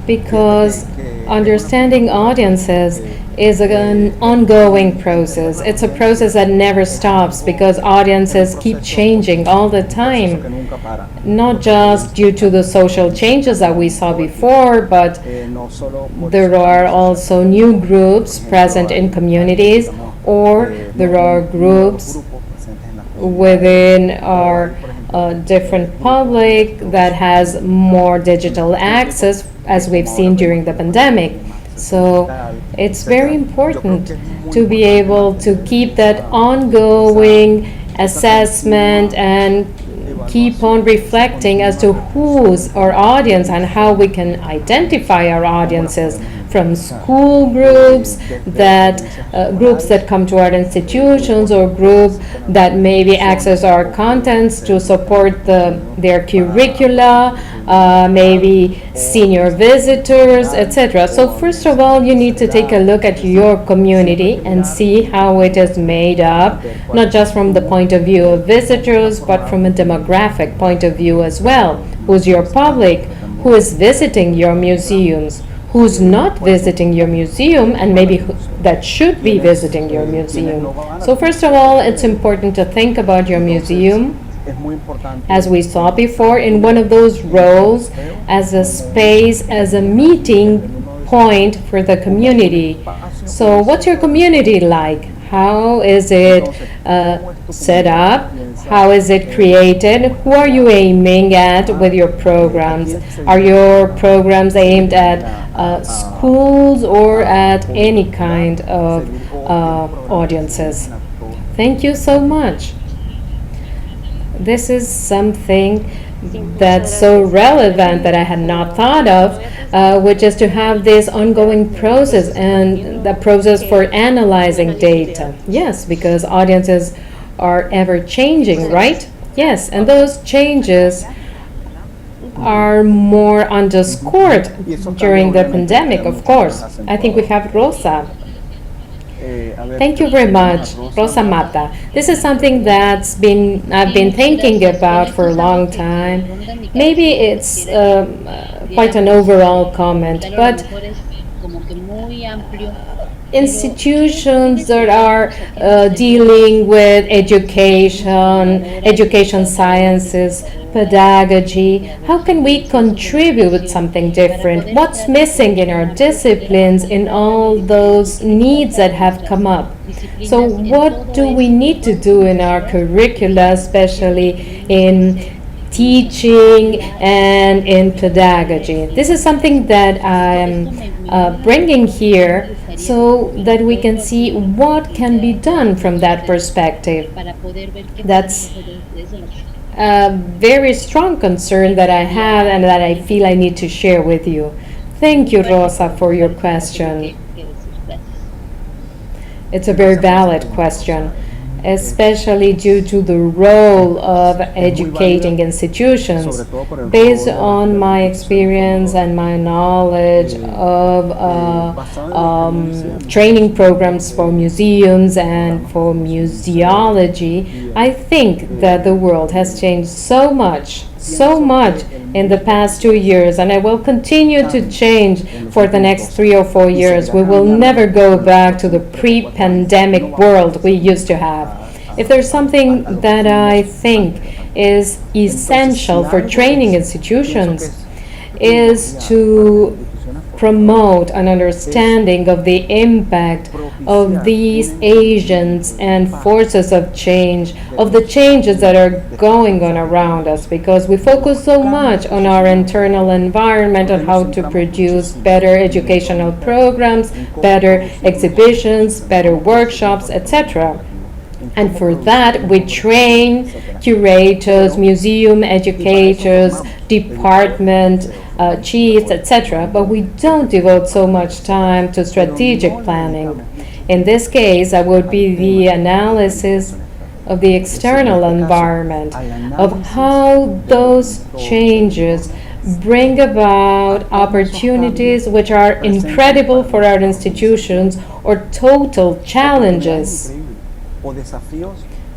because understanding audiences is an ongoing process. It's a process that never stops because audiences keep changing all the Que time. nunca para. Not just due to the social changes that we saw before, but No solo por there are also new groups present in communities, or there are groups within our different public that has more digital access, as we've seen during the pandemic. So it's very important to be able to keep that ongoing assessment and keep on reflecting as to who's our audience and how we can identify our audiences from school groups that come to our institutions, or groups that maybe access our contents to support their curricula, maybe senior visitors, etc. So first of all, you need to take a look at your community and see how it is made up, not just from the point of view of visitors, but from a demographic point of view as well. Who's your public? Who is visiting your museums? Who's not visiting your museum, and maybe that should be visiting your museum. So first of all, it's important to think about your museum, as we saw before, in one of those roles as a space, as a meeting point for the community. So what's your community like? How is it set up? How is it created? Who are you aiming at with your programs? Are your programs aimed at schools or at any kind of audiences? Thank you so much. This is something that's so relevant that I had not thought of, which is to have this ongoing process and the process for analyzing data. Yes, because audiences are ever changing, right? Yes, and those changes are more underscored during the pandemic, of course. I think we have Rosa. Thank you very much, Rosa Mata. This is something I've been thinking about for a long time. Maybe it's quite an overall comment, but institutions that are dealing with education sciences, pedagogy, how can we contribute with something different? What's missing in our disciplines, in all those needs that have come up? So what do we need to do in our curricula, especially in teaching and in pedagogy? This is something that I'm bringing here so that we can see what can be done from that perspective. That's a very strong concern that I have and that I feel I need to share with you. Thank you, Rosa, for your question. It's a very valid question. especially due to the role of educating institutions. Based on my experience and my knowledge of training programs for museums and for museology, I think that the world has changed so much in the past 2 years, and it will continue to change for the next 3 or 4 years. We will never go back to the pre-pandemic world we used to have. If there's something that I think is essential for training institutions, is to promote an understanding of the impact of these agents and forces of change, of the changes that are going on around us, because we focus so much on our internal environment, on how to produce better educational programs, better exhibitions, better workshops, etc. And for that, we train curators, museum educators, department chiefs, etc. But we don't devote so much time to strategic planning. In this case, that would be the analysis of the external environment, of how those changes bring about opportunities which are incredible for our institutions, or total challenges,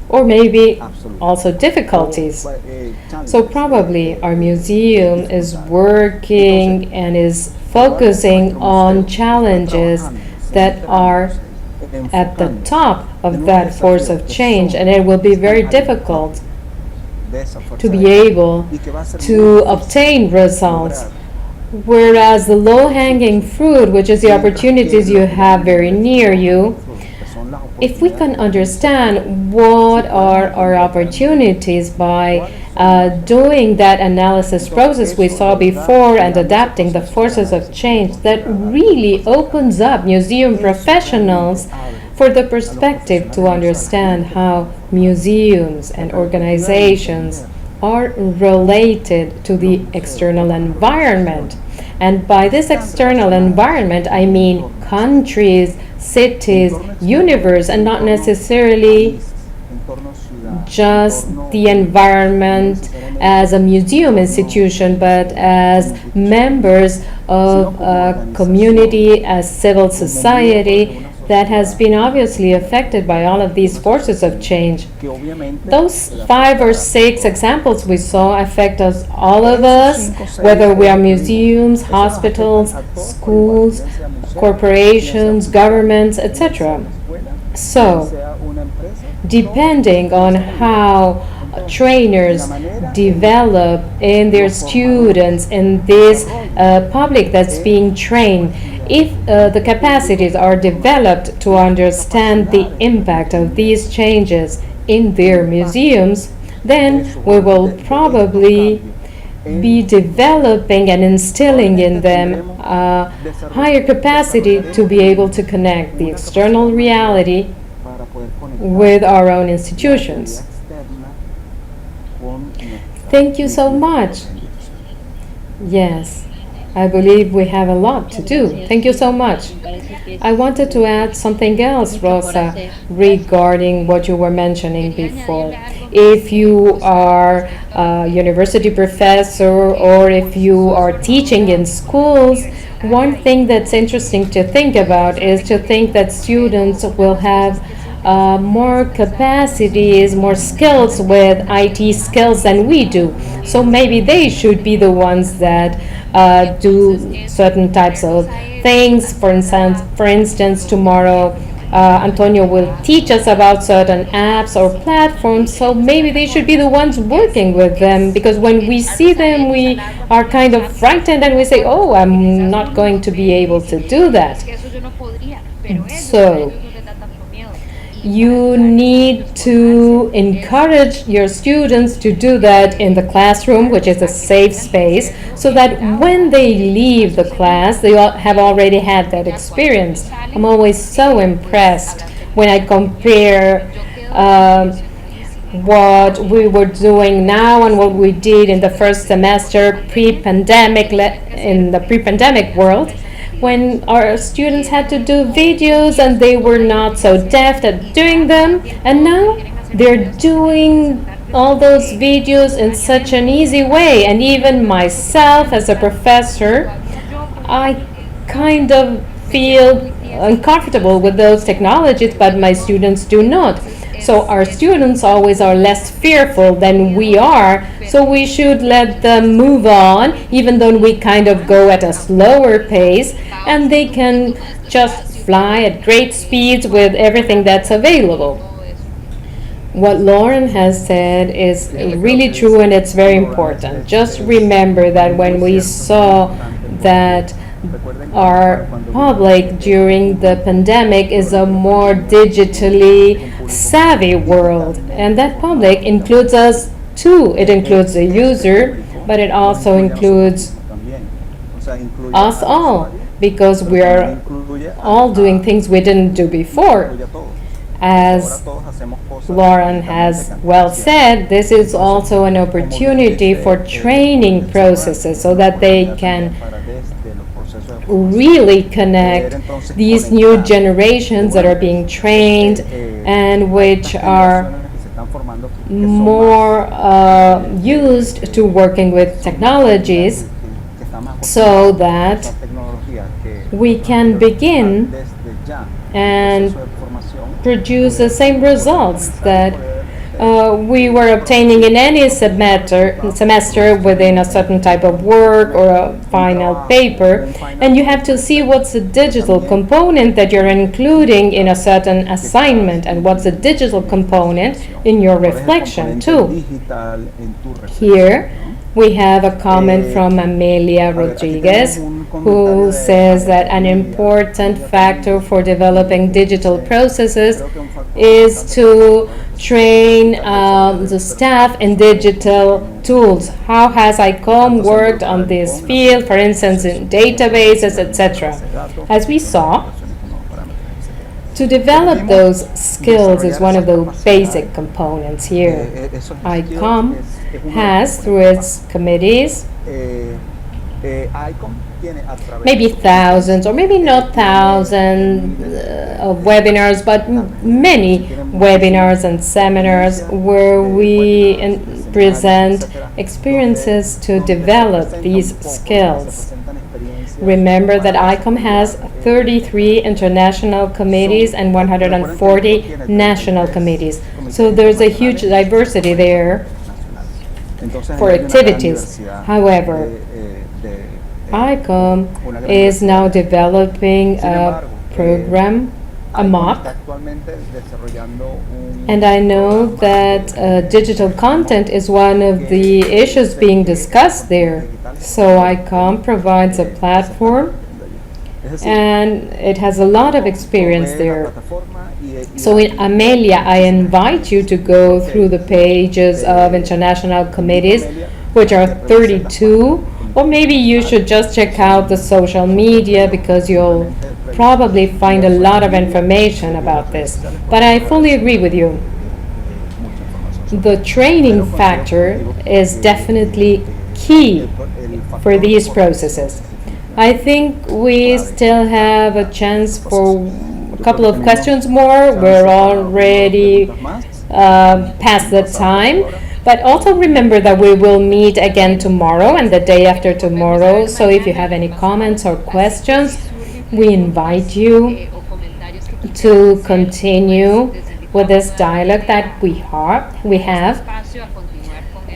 or maybe also difficulties. So probably our museum is working and is focusing on challenges that are at the top of that force of change, and it will be very difficult to be able to obtain results. Whereas the low-hanging fruit, which is the opportunities you have very near you, if we can understand what are our opportunities by doing that analysis process we saw before and adapting the forces of change, that really opens up museum professionals for the perspective to understand how museums and organizations are related to the external environment. And by this external environment, I mean countries, cities, universe, and not necessarily just the environment as a museum institution, but as members of a community, as civil society that has been obviously affected by all of these forces of change. Those 5 or 6 examples we saw affect us, all of us, whether we are museums, hospitals, schools, corporations, governments, etc. So, depending on how trainers develop in their students, in this public that's being trained, if the capacities are developed to understand the impact of these changes in their museums, then we will probably be developing and instilling in them a higher capacity to be able to connect the external reality with our own institutions. Thank you so much. Yes, I believe we have a lot to do. Thank you so much. I wanted to add something else, Rosa, regarding what you were mentioning before. If you are a university professor or if you are teaching in schools, one thing that's interesting to think about is to think that students will have more capacities, more skills with IT skills than we do. So maybe they should be the ones that do certain types of things. For instance, tomorrow Antonio will teach us about certain apps or platforms, so maybe they should be the ones working with them, because when we see them we are kind of frightened and we say, oh, I'm not going to be able to do that. So you need to encourage your students to do that in the classroom, which is a safe space, so that when they leave the class, they have already had that experience. I'm always so impressed when I compare what we were doing now and what we did in the first semester pre-pandemic, in the pre-pandemic world. when our students had to do videos and they were not so deft at doing them, and now they're doing all those videos in such an easy way. And even myself as a professor, I kind of feel uncomfortable with those technologies, but my students do not. So our students always are less fearful than we are, so we should let them move on, even though we kind of go at a slower pace, and they can just fly at great speeds with everything that's available. What Lauren has said is really true, and it's very important. Just remember that when we saw that our public during the pandemic is a more digitally savvy world, and that public includes us too. It includes the user, but it also includes us all, because we are all doing things we didn't do before. As Lauren has well said, this is also an opportunity for training processes so that they can really connect these new generations that are being trained and which are more used to working with technologies, so that we can begin and produce the same results that we were obtaining in any semester within a certain type of work or a final paper. And you have to see what's the digital component that you're including in a certain assignment, and what's the digital component in your reflection too. Here we have a comment from Amelia Rodríguez, who says that an important factor for developing digital processes is to train the staff in digital tools. How has ICOM worked on this field, for instance, in databases, etc.? As we saw, to develop those skills is one of the basic components here. ICOM has, through its committees, maybe thousands, or maybe not thousands of webinars, but many webinars and seminars where we present experiences to develop these skills. Remember that ICOM has 33 international committees and 140 national committees. So there's a huge diversity there for activities. However, ICOM is now developing a program, a MOOC, and I know that digital content is one of the issues being discussed there. So ICOM provides a platform, and it has a lot of experience there. So in Amelia, I invite you to go through the pages of international committees, which are 32, or maybe you should just check out the social media, because you'll probably find a lot of information about this. But I fully agree with you. The training factor is definitely key for these processes. I think we still have a chance for a couple of questions more. We're already past the time. But also remember that we will meet again tomorrow and the day after tomorrow. So if you have any comments or questions, we invite you to continue with this dialogue that we have.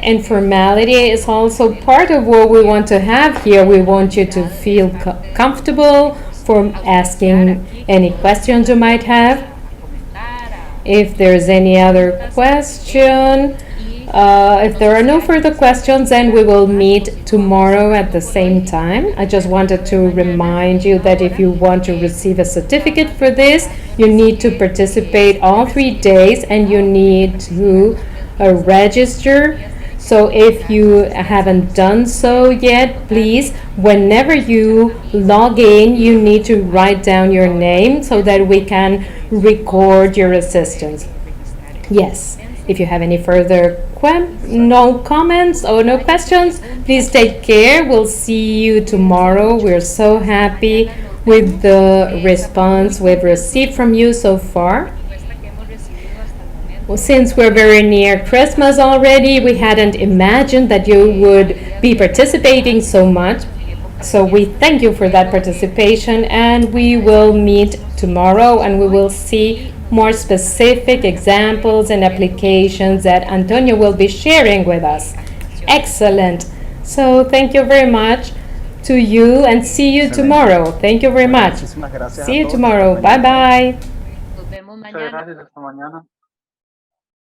Informality is also part of what we want to have here. We want you to feel comfortable for asking any questions you might have. If there's any other question, if there are no further questions, then we will meet tomorrow at the same time. I just wanted to remind you that if you want to receive a certificate for this, you need to participate all 3 days, and you need to register. So if you haven't done so yet, please, whenever you log in, you need to write down your name so that we can record your assistance. Yes. If you have any further no comments or no questions, please take care. We'll see you tomorrow. We're so happy with the response we've received from you so far. Well, since we're very near Christmas already, we hadn't imagined that you would be participating so much. So we thank you for that participation, and we will meet tomorrow and we will see more specific examples and applications that Antonio will be sharing with us. Excellent. So thank you very much to you and see you tomorrow. Thank you very much. Muchísimas gracias a See you todos. tomorrow. Hasta Bye mañana. bye. Muchas gracias. Hasta mañana.